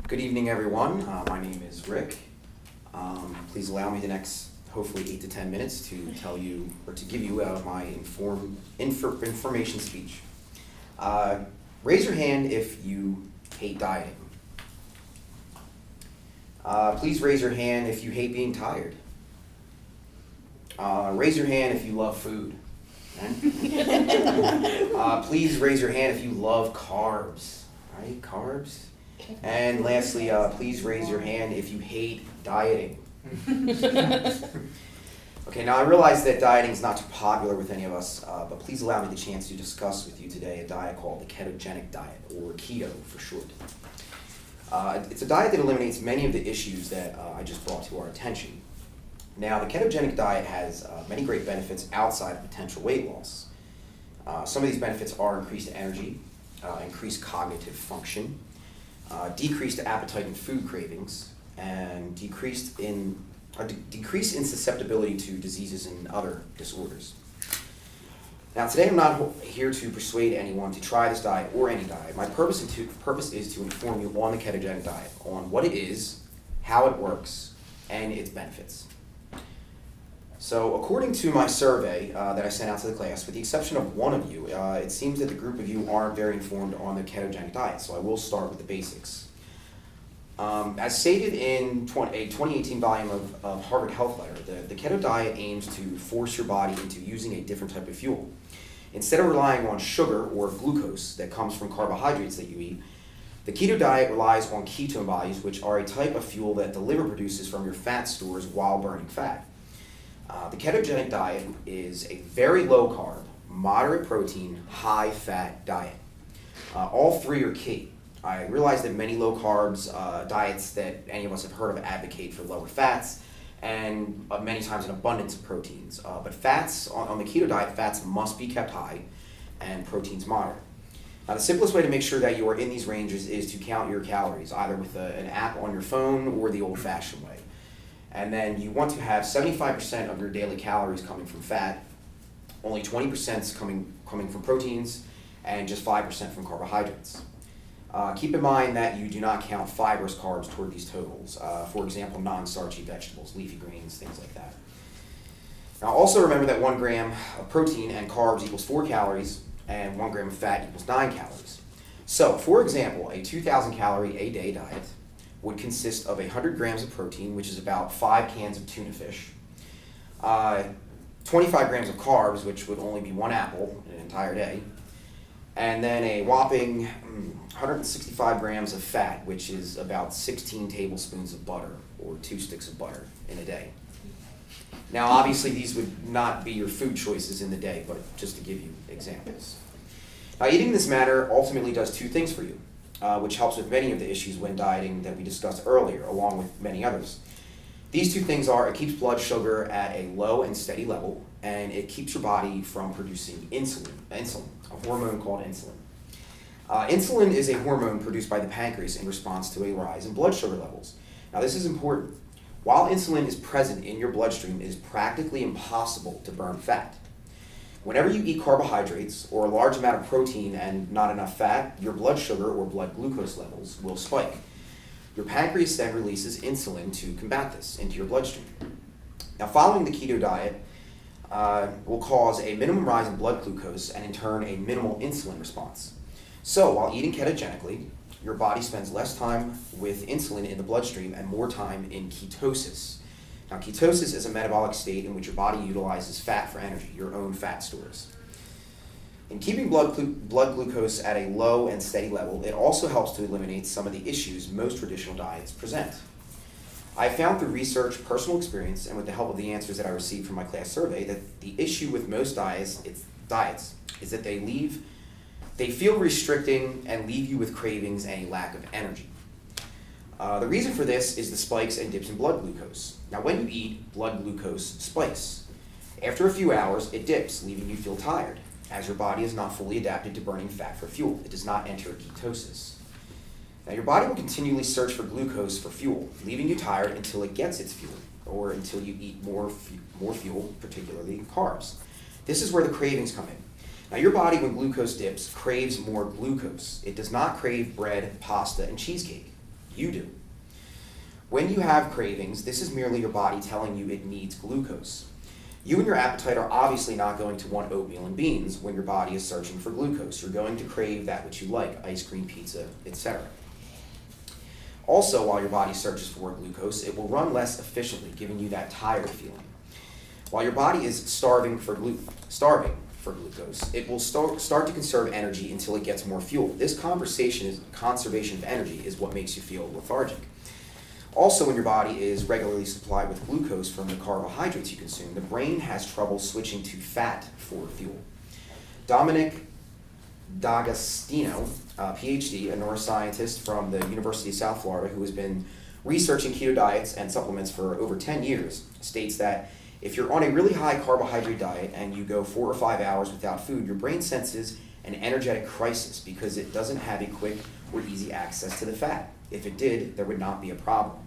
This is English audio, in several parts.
Good evening, everyone. My name is Rick. Please allow me the next, hopefully, 8 to 10 minutes to tell you, or to give you my information speech. Raise your hand if you hate dieting. Please raise your hand if you hate being tired. Raise your hand if you love food. Please raise your hand if you love carbs. Right, carbs. And lastly, please raise your hand if you hate dieting. Okay, now I realize that dieting is not too popular with any of us, but please allow me the chance to discuss with you today a diet called the ketogenic diet, or keto for short. It's a diet that eliminates many of the issues that I just brought to our attention. Now, the ketogenic diet has many great benefits outside of potential weight loss. Some of these benefits are increased energy, increased cognitive function, decreased appetite and food cravings, and decrease in susceptibility to diseases and other disorders. Now, today I'm not here to persuade anyone to try this diet or any diet. My purpose is to inform you on the ketogenic diet, on what it is, how it works, and its benefits. So, according to my survey that I sent out to the class, with the exception of one of you, it seems that the group of you aren't very informed on the ketogenic diet, so I will start with the basics. As stated in a 2018 volume of Harvard Health Letter, the keto diet aims to force your body into using a different type of fuel. Instead of relying on sugar or glucose that comes from carbohydrates that you eat, the keto diet relies on ketone bodies, which are a type of fuel that the liver produces from your fat stores while burning fat. The ketogenic diet is a very low carb, moderate protein, high fat diet. All three are key. I realize that many low carbs diets that any of us have heard of advocate for lower fats and many times an abundance of proteins. But fats, on the keto diet, fats must be kept high and proteins moderate. Now, the simplest way to make sure that you are in these ranges is to count your calories, either with an app on your phone or the old-fashioned way. And then you want to have 75% of your daily calories coming from fat, only 20% coming from proteins, and just 5% from carbohydrates. Keep in mind that you do not count fibrous carbs toward these totals. For example, non-starchy vegetables, leafy greens, things like that. Now, also remember that 1 gram of protein and carbs equals 4 calories, and 1 gram of fat equals 9 calories. So, for example, a 2,000 calorie a day diet would consist of 100 grams of protein, which is about 5 cans of tuna fish, 25 grams of carbs, which would only be 1 apple in an entire day, and then a whopping 165 grams of fat, which is about 16 tablespoons of butter, or 2 sticks of butter in a day. Now, obviously, these would not be your food choices in the day, but just to give you examples. Now, eating this manner ultimately does 2 things for you, which helps with many of the issues when dieting that we discussed earlier, along with many others. These 2 things are, it keeps blood sugar at a low and steady level, and it keeps your body from producing insulin, a hormone called insulin. Insulin is a hormone produced by the pancreas in response to a rise in blood sugar levels. Now, this is important. While insulin is present in your bloodstream, it is practically impossible to burn fat. Whenever you eat carbohydrates or a large amount of protein and not enough fat, your blood sugar or blood glucose levels will spike. Your pancreas then releases insulin to combat this into your bloodstream. Now, following the keto diet will cause a minimum rise in blood glucose and in turn a minimal insulin response. So, while eating ketogenically, your body spends less time with insulin in the bloodstream and more time in ketosis. Now, ketosis is a metabolic state in which your body utilizes fat for energy, your own fat stores. In keeping blood glucose at a low and steady level, it also helps to eliminate some of the issues most traditional diets present. I found through research, personal experience, and with the help of the answers that I received from my class survey that the issue with most diets is that they feel restricting and leave you with cravings and a lack of energy. The reason for this is the spikes and dips in blood glucose. Now, when you eat, blood glucose spikes. After a few hours, it dips, leaving you feel tired, as your body is not fully adapted to burning fat for fuel. It does not enter ketosis. Now, your body will continually search for glucose for fuel, leaving you tired until it gets its fuel, or until you eat more fuel, particularly carbs. This is where the cravings come in. Now, your body, when glucose dips, craves more glucose. It does not crave bread, pasta, and cheesecake. you do. When you have cravings, this is merely your body telling you it needs glucose. You and your appetite are obviously not going to want oatmeal and beans when your body is searching for glucose. You're going to crave that which you like, ice cream, pizza, etc. Also, while your body searches for glucose, it will run less efficiently, giving you that tired feeling. While your body is starving for glucose, it will start to conserve energy until it gets more fuel. This conservation of energy is what makes you feel lethargic. Also, when your body is regularly supplied with glucose from the carbohydrates you consume, the brain has trouble switching to fat for fuel. Dominic D'Agostino, PhD, a neuroscientist from the University of South Florida who has been researching keto diets and supplements for over 10 years, states that if you're on a really high carbohydrate diet and you go 4 or 5 hours without food, your brain senses an energetic crisis because it doesn't have a quick or easy access to the fat. If it did, there would not be a problem.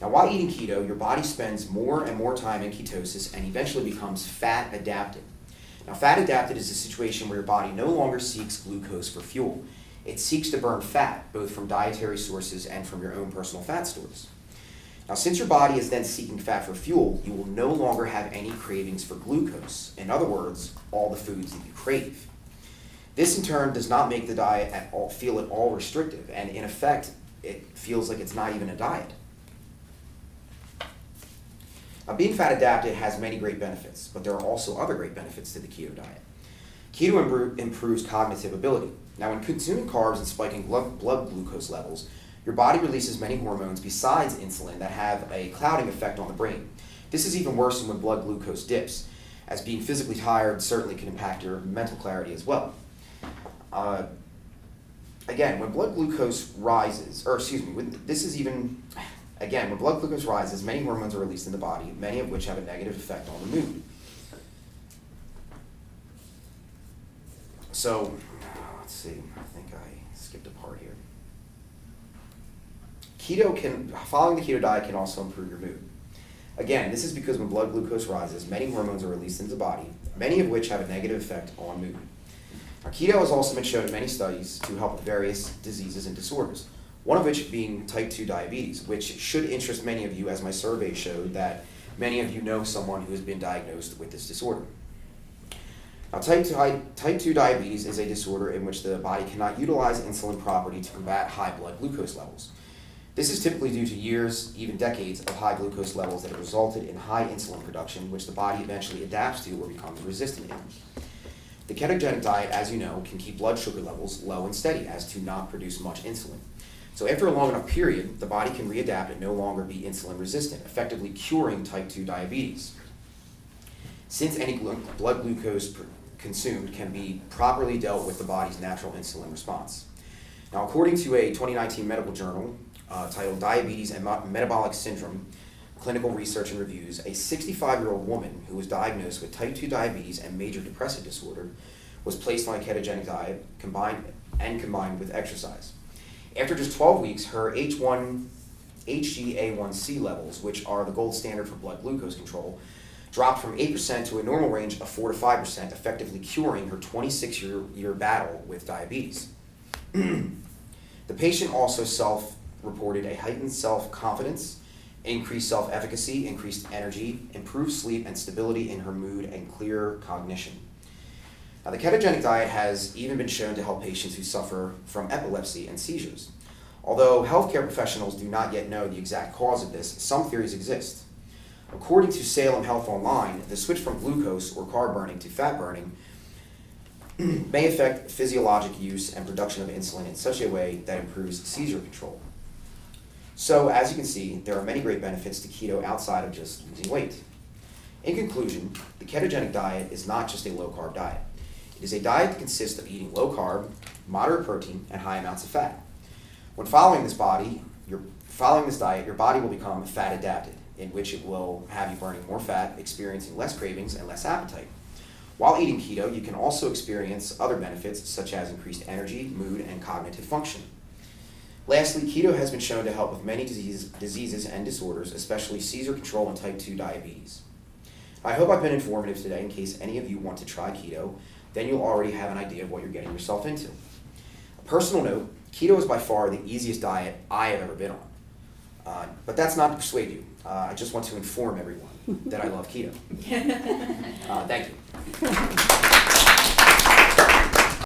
Now, while eating keto, your body spends more and more time in ketosis and eventually becomes fat adapted. Now, fat adapted is a situation where your body no longer seeks glucose for fuel. It seeks to burn fat, both from dietary sources and from your own personal fat stores. Now, since your body is then seeking fat for fuel, you will no longer have any cravings for glucose. In other words, all the foods that you crave. This, in turn, does not make the diet feel at all restrictive, and in effect, it feels like it's not even a diet. Now, being fat adapted has many great benefits, but there are also other great benefits to the keto diet. Keto improves cognitive ability. Now, when consuming carbs and spiking blood glucose levels, your body releases many hormones besides insulin that have a clouding effect on the brain. This is even worse when blood glucose dips, as being physically tired certainly can impact your mental clarity as well. Again, when blood glucose rises, when blood glucose rises, many hormones are released in the body, many of which have a negative effect on the mood. So, let's see, I think I skipped a part here. Following the keto diet can also improve your mood. Again, this is because when blood glucose rises, many hormones are released into the body, many of which have a negative effect on mood. Now, keto has also been shown in many studies to help with various diseases and disorders, one of which being type 2 diabetes, which should interest many of you, as my survey showed that many of you know someone who has been diagnosed with this disorder. Now, type 2 diabetes is a disorder in which the body cannot utilize insulin properly to combat high blood glucose levels. This is typically due to years, even decades, of high glucose levels that have resulted in high insulin production, which the body eventually adapts to or becomes resistant in. The ketogenic diet, as you know, can keep blood sugar levels low and steady as to not produce much insulin. So after a long enough period, the body can readapt and no longer be insulin resistant, effectively curing type 2 diabetes. Since any blood glucose consumed can be properly dealt with the body's natural insulin response. Now, according to a 2019 medical journal titled Diabetes and Metabolic Syndrome, Clinical Research and Reviews, a 65-year-old woman who was diagnosed with type 2 diabetes and major depressive disorder was placed on a ketogenic diet combined with exercise. After just 12 weeks, her HbA1c levels, which are the gold standard for blood glucose control, dropped from 8% to a normal range of 4 to 5%, effectively curing her 26-year battle with diabetes. The patient also self-reported a heightened self-confidence, increased self-efficacy, increased energy, improved sleep and stability in her mood, and clearer cognition. Now, the ketogenic diet has even been shown to help patients who suffer from epilepsy and seizures. Although healthcare professionals do not yet know the exact cause of this, some theories exist. According to Salem Health Online, the switch from glucose or carb burning to fat burning may affect physiologic use and production of insulin in such a way that improves seizure control. So, as you can see, there are many great benefits to keto outside of just losing weight. In conclusion, the ketogenic diet is not just a low-carb diet. It is a diet that consists of eating low-carb, moderate protein, and high amounts of fat. When following this diet, your body will become fat adapted, in which it will have you burning more fat, experiencing less cravings, and less appetite. While eating keto, you can also experience other benefits such as increased energy, mood, and cognitive function. Lastly, keto has been shown to help with many diseases and disorders, especially seizure control and type 2 diabetes. I hope I've been informative today in case any of you want to try keto, then you'll already have an idea of what you're getting yourself into. A personal note, Keto is by far the easiest diet I have ever been on. But that's not to persuade you. I just want to inform everyone that I love keto. Thank you.